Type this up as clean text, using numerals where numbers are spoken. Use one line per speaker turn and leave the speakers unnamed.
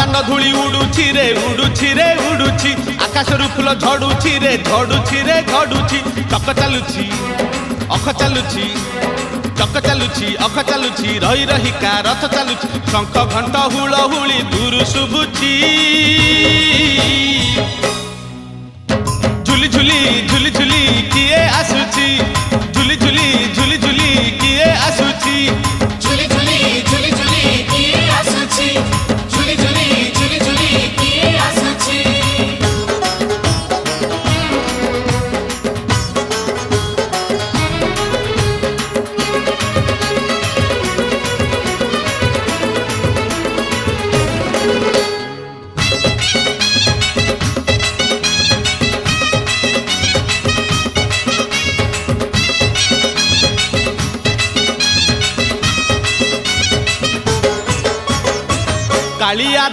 ପାନ ଧୂଳି ଉଡୁଛି ରେ ଉଡୁଛି ରେ ଉଡୁଛି ଆକାଶରୁ ଫୁଲ ଝଡୁଛି ରେ ଝଡୁଛି ରେ ଝଡୁଛି ଚକ ଚାଲୁଛି ଅଖ ଚାଲୁଛି ଚକ ଚାଲୁଛି ଅଖ ଚାଲୁଛି ରହି ରହିକା ରଥ ଚାଲୁଛି ଶଙ୍ଖ ଘଣ୍ଟ ହୁଳହୁଳି ଦୂରୁ ଶୁଭୁଛି ଝୁଲି ଝୁଲି ଝୁଲି ଝୁଲି କିଏ ଆସୁଛି ଝୁଲି ଝୁଲି ଝୁଲି ଝୁଲି କିଏ ଆସୁଛି
झुली झुली झुली झुली किए आसुची झुली झुली झुली झुली किए आसुची
କାଳିଆ